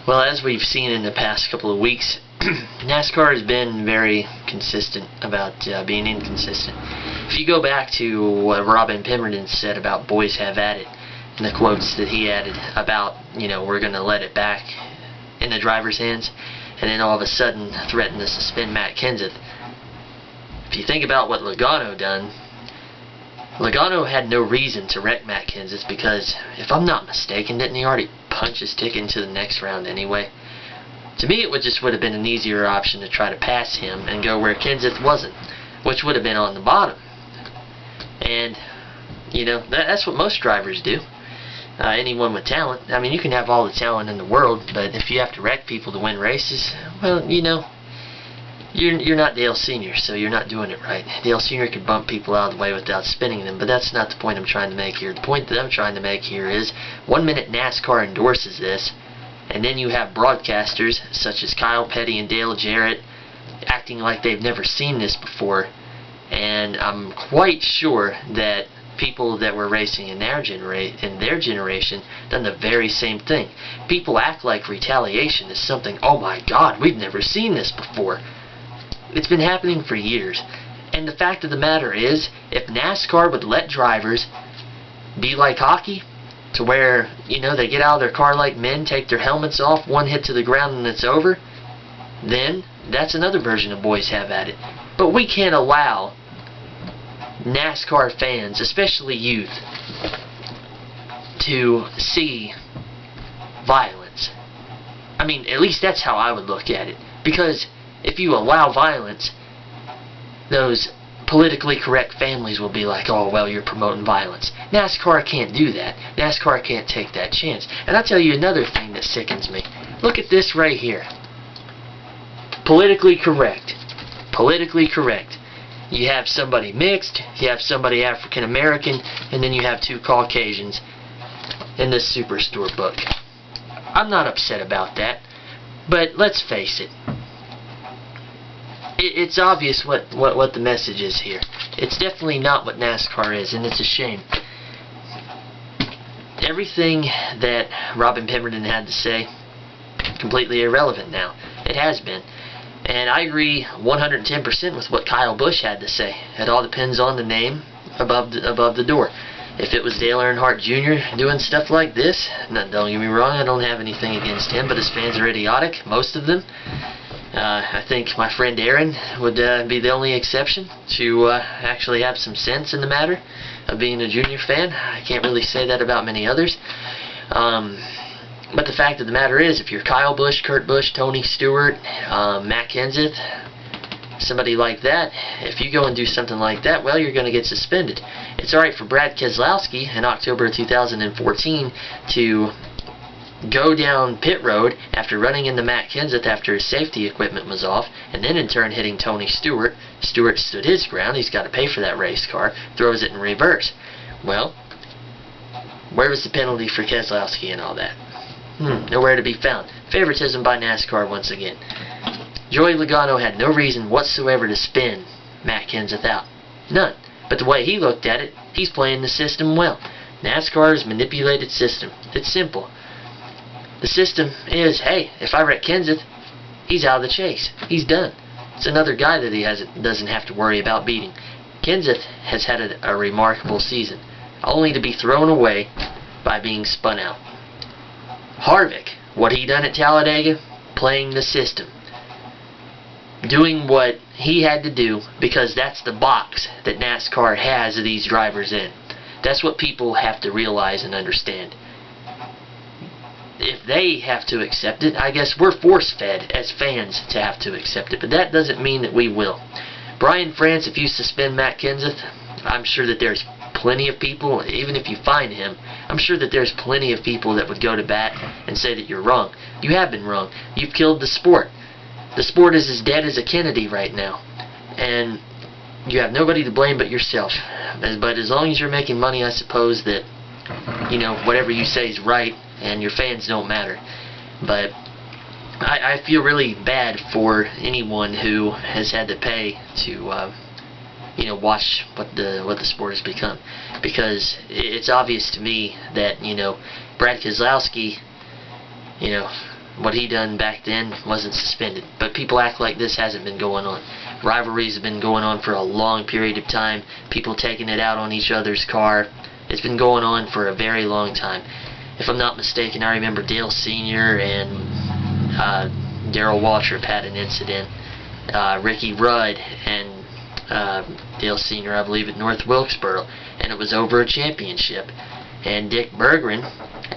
Well, as we've seen in the past couple of weeks, NASCAR has been very consistent about being inconsistent. If you go back to what Robin Pemberton said about boys have at it, and the quotes that he added about, we're going to let it back in the driver's hands, and then all of a sudden threaten to suspend Matt Kenseth. If you think about what Logano done, Logano had no reason to wreck Matt Kenseth because, if I'm not mistaken, didn't he already punch his ticket into the next round anyway? To me, it would have been an easier option to try to pass him and go where Kenseth wasn't, which would have been on the bottom. And, that's what most drivers do. Anyone with talent. I mean, you can have all the talent in the world, but if you have to wreck people to win races, well, you're not Dale Sr., so you're not doing it right. Dale Sr. could bump people out of the way without spinning them, but that's not the point I'm trying to make here. The point that I'm trying to make here is, 1 minute NASCAR endorses this, and then you have broadcasters such as Kyle Petty and Dale Jarrett acting like they've never seen this before, and I'm quite sure that people that were racing in their generation done the very same thing. People act like retaliation is something, oh my God, we've never seen this before. It's been happening for years. And the fact of the matter is, if NASCAR would let drivers be like hockey, to where, they get out of their car like men, take their helmets off, one hit to the ground and it's over, then that's another version of boys have at it. But we can't allow NASCAR fans, especially youth, to see violence. I mean, at least that's how I would look at it. Because if you allow violence, those politically correct families will be like, oh, well, you're promoting violence. NASCAR can't do that. NASCAR can't take that chance. And I'll tell you another thing that sickens me. Look at this right here. Politically correct. Politically correct. You have somebody mixed, you have somebody African American, and then you have two Caucasians in this Superstore book. I'm not upset about that, but let's face it. It's obvious what the message is here. It's definitely not what NASCAR is, and it's a shame. Everything that Robin Pemberton had to say, completely irrelevant now. It has been. And I agree 110% with what Kyle Busch had to say. It all depends on the name above the door. If it was Dale Earnhardt Jr. doing stuff like this, don't get me wrong, I don't have anything against him, but his fans are idiotic, most of them. I think my friend Aaron would be the only exception to actually have some sense in the matter of being a Junior fan. I can't really say that about many others. But the fact of the matter is, if you're Kyle Busch, Kurt Busch, Tony Stewart, Matt Kenseth, somebody like that, if you go and do something like that, well, you're going to get suspended. It's alright for Brad Keselowski in October of 2014 to go down pit road after running into Matt Kenseth after his safety equipment was off, and then in turn hitting Tony Stewart. Stewart stood his ground. He's got to pay for that race car. Throws it in reverse. Well, where was the penalty for Keselowski and all that? Nowhere to be found. Favoritism by NASCAR once again. Joey Logano had no reason whatsoever to spin Matt Kenseth out. None. But the way he looked at it, he's playing the system well. NASCAR's manipulated system. It's simple. The system is, hey, if I wreck Kenseth, he's out of the chase. He's done. It's another guy that he doesn't have to worry about beating. Kenseth has had a remarkable season, only to be thrown away by being spun out. Harvick, what he done at Talladega, playing the system. Doing what he had to do because that's the box that NASCAR has these drivers in. That's what people have to realize and understand. If they have to accept it, I guess we're force-fed as fans to have to accept it, but that doesn't mean that we will. Brian France, if you suspend Matt Kenseth, I'm sure that there's plenty of people, even if you find him, I'm sure that there's plenty of people that would go to bat and say that you're wrong. You have been wrong. You've killed the sport. The sport is as dead as a Kennedy right now. And you have nobody to blame but yourself. But as long as you're making money, I suppose that, whatever you say is right, and your fans don't matter. But I feel really bad for anyone who has had to pay to watch what the sport has become, because it's obvious to me that Brad Keselowski what he done back then wasn't suspended. But people act like this hasn't been going on. Rivalries have been going on for a long period of time. People taking it out on each other's car. It's been going on for a very long time. If I'm not mistaken, I remember Dale Sr. and Darrell Waltrip had an incident. Ricky Rudd and Dale Sr., I believe, at North Wilkesboro, and it was over a championship. And Dick Berggren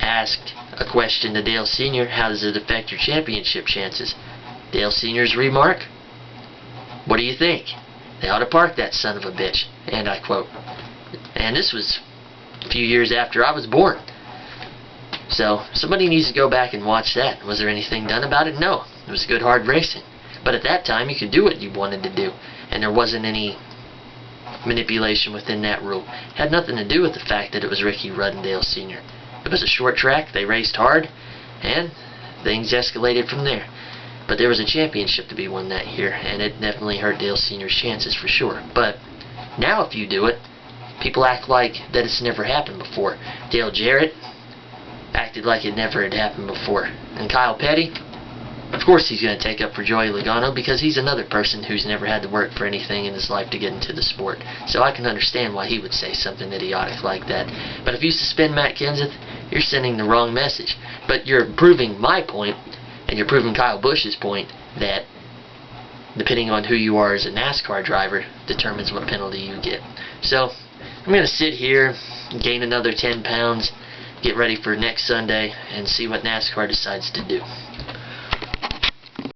asked a question to Dale Sr., how does it affect your championship chances? Dale Sr.'s remark, what do you think? They ought to park that son of a bitch. And I quote. And this was a few years after I was born. So somebody needs to go back and watch that. Was there anything done about it? No. It was good hard racing. But at that time you could do what you wanted to do. And there wasn't any manipulation within that rule. It had nothing to do with the fact that it was Ricky Rudd and Dale Sr. It was a short track, they raced hard, and things escalated from there. But there was a championship to be won that year, and it definitely hurt Dale Sr.'s chances for sure. But now if you do it, people act like that it's never happened before. Dale Jarrett acted like it never had happened before. And Kyle Petty, of course he's going to take up for Joey Logano because he's another person who's never had to work for anything in his life to get into the sport. So I can understand why he would say something idiotic like that. But if you suspend Matt Kenseth, you're sending the wrong message. But you're proving my point, and you're proving Kyle Busch's point, that depending on who you are as a NASCAR driver determines what penalty you get. So I'm going to sit here, gain another 10 pounds, get ready for next Sunday, and see what NASCAR decides to do.